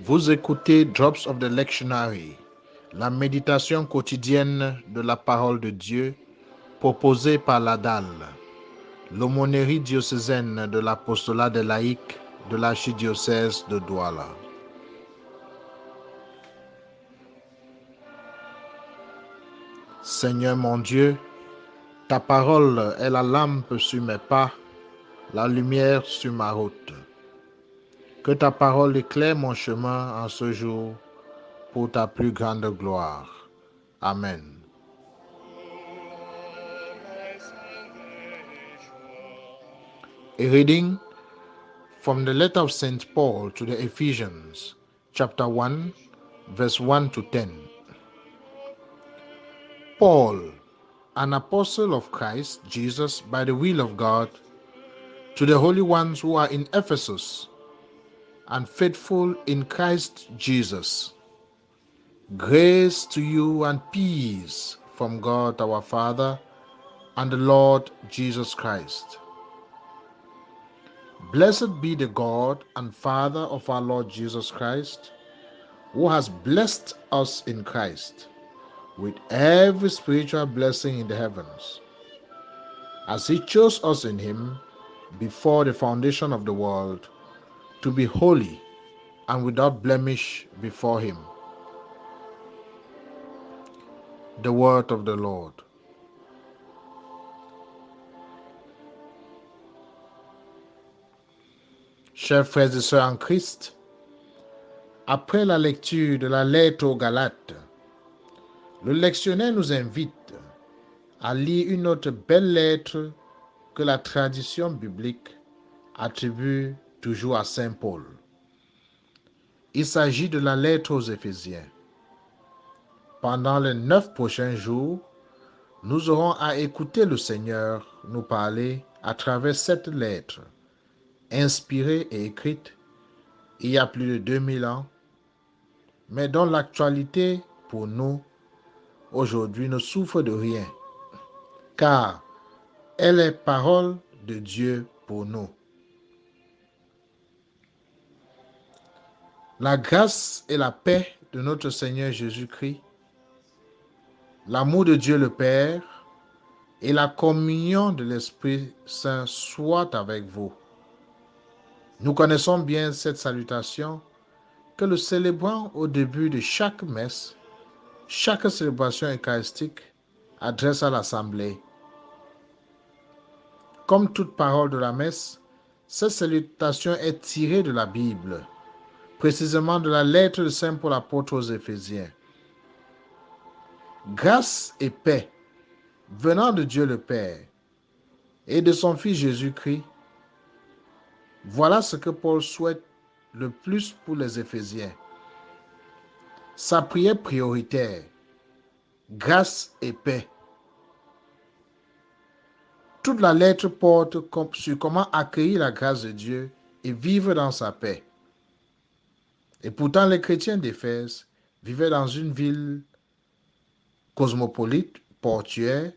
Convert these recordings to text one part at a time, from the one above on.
Vous écoutez Drops of the Lectionary, la méditation quotidienne de la parole de Dieu proposée par l'ADAL, l'Aumônerie Diocésaine de l'Apostolat des Laïcs de l'Archidiocèse de Douala. Seigneur mon Dieu, ta parole est la lampe sur mes pas, la lumière sur ma route. Que ta parole éclaire mon chemin en ce jour pour ta plus grande gloire. Amen. A reading from the letter of St. Paul to the Ephesians, chapter 1, verse 1 to 10. Paul, an apostle of Christ Jesus by the will of God, to the holy ones who are in Ephesus and faithful in Christ Jesus. Grace to you and peace from God our Father and the Lord Jesus Christ. Blessed be the God and Father of our Lord Jesus Christ, who has blessed us in Christ with every spiritual blessing in the heavens, as he chose us in him before the foundation of the world, to be holy and without blemish before him. The word of the Lord. Chers frères et sœurs en Christ, après la lecture de la lettre aux Galates, le lectionnaire nous invite à lire une autre belle lettre que la tradition biblique attribue toujours à Saint Paul. Il s'agit de la lettre aux Éphésiens. Pendant les 9 prochains jours, nous aurons à écouter le Seigneur nous parler à travers cette lettre, inspirée et écrite il y a plus de 2000 ans, mais dont l'actualité pour nous aujourd'hui ne souffre de rien, car elle est parole de Dieu pour nous. La grâce et la paix de notre Seigneur Jésus-Christ, l'amour de Dieu le Père et la communion de l'Esprit Saint soient avec vous. Nous connaissons bien cette salutation que le célébrant au début de chaque messe, chaque célébration eucharistique adresse à l'Assemblée. Comme toute parole de la messe, cette salutation est tirée de la Bible, précisément de la lettre de Saint Paul apôtre aux Éphésiens. Grâce et paix venant de Dieu le Père et de son Fils Jésus-Christ, voilà ce que Paul souhaite le plus pour les Éphésiens. Sa prière prioritaire, grâce et paix. Toute la lettre porte sur comment accueillir la grâce de Dieu et vivre dans sa paix. Et pourtant, les chrétiens d'Éphèse vivaient dans une ville cosmopolite, portuaire,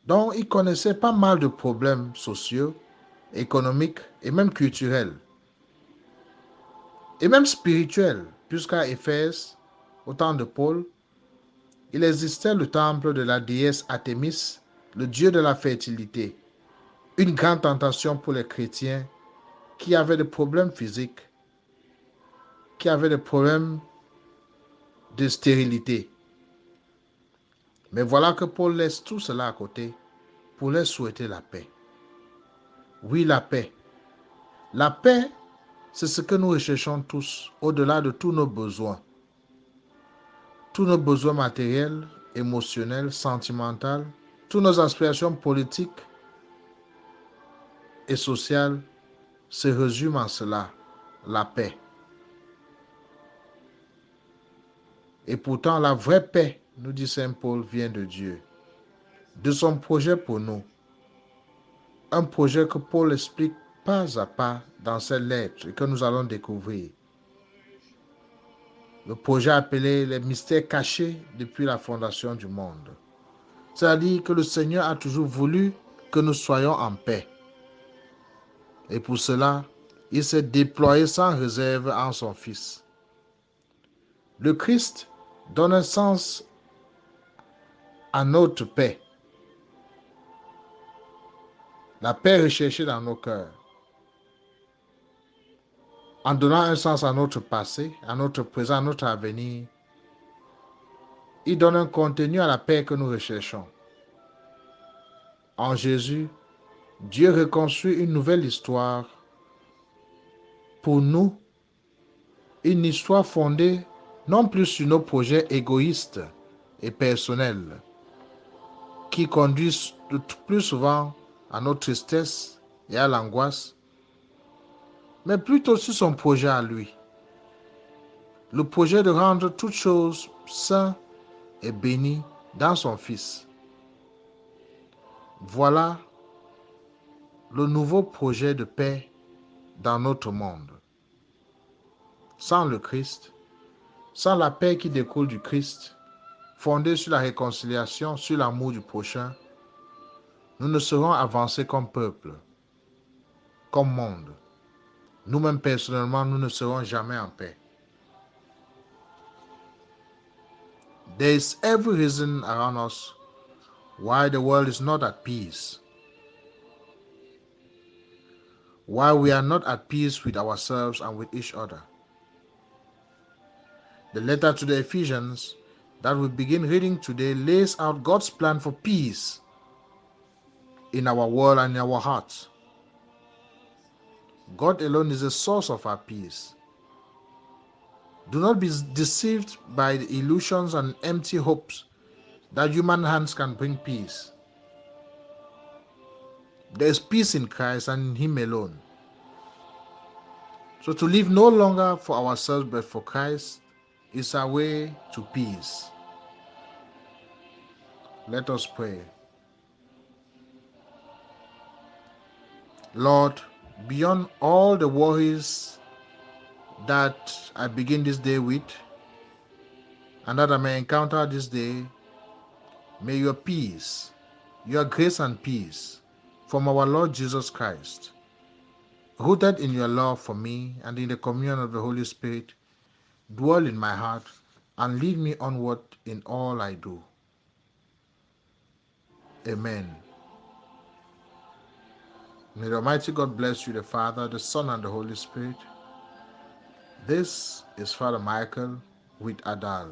dont ils connaissaient pas mal de problèmes sociaux, économiques et même culturels. Et même spirituels, puisqu'à Éphèse, au temps de Paul, il existait le temple de la déesse Artémis, le dieu de la fertilité. Une grande tentation pour les chrétiens qui avaient des problèmes physiques, qui avaient des problèmes de stérilité. Mais voilà que Paul laisse tout cela à côté pour leur souhaiter la paix. Oui, la paix. La paix, c'est ce que nous recherchons tous, au-delà de tous nos besoins. Tous nos besoins matériels, émotionnels, sentimentaux, toutes nos aspirations politiques et sociales se résument en cela, la paix. Et pourtant, la vraie paix, nous dit Saint Paul, vient de Dieu, de son projet pour nous. Un projet que Paul explique pas à pas dans cette lettre et que nous allons découvrir. Le projet appelé les mystères cachés depuis la fondation du monde. C'est-à-dire que le Seigneur a toujours voulu que nous soyons en paix. Et pour cela, il s'est déployé sans réserve en son Fils. Le Christ donne un sens à notre paix. La paix recherchée dans nos cœurs. En donnant un sens à notre passé, à notre présent, à notre avenir, il donne un contenu à la paix que nous recherchons. En Jésus, Dieu reconstruit une nouvelle histoire pour nous, une histoire fondée non plus sur nos projets égoïstes et personnels, qui conduisent le plus souvent à notre tristesse et à l'angoisse, mais plutôt sur son projet à lui. Le projet de rendre toutes choses saintes et bénies dans son Fils. Voilà le nouveau projet de paix dans notre monde. Sans le Christ, sans la paix qui découle du Christ, fondée sur la réconciliation, sur l'amour du prochain, nous ne serons avancés comme peuple, comme monde. Nous-mêmes personnellement, nous ne serons jamais en paix. There is every reason around us why the world is not at peace. Why we are not at peace with ourselves and with each other. The letter to the Ephesians that we begin reading today lays out God's plan for peace in our world and in our hearts. God alone is the source of our peace. Do not be deceived by the illusions and empty hopes that human hands can bring peace. There is peace in Christ and in Him alone. So to live no longer for ourselves but for Christ is our way to peace. Let us pray. Lord, beyond all the worries that I begin this day with and that I may encounter this day, may your peace, your grace and peace from our Lord Jesus Christ, rooted in your love for me and in the communion of the Holy Spirit, dwell in my heart and lead me onward in all I do. Amen. May the Almighty God bless you, the Father, the Son, and the Holy Spirit. This is Father Michael with Adal.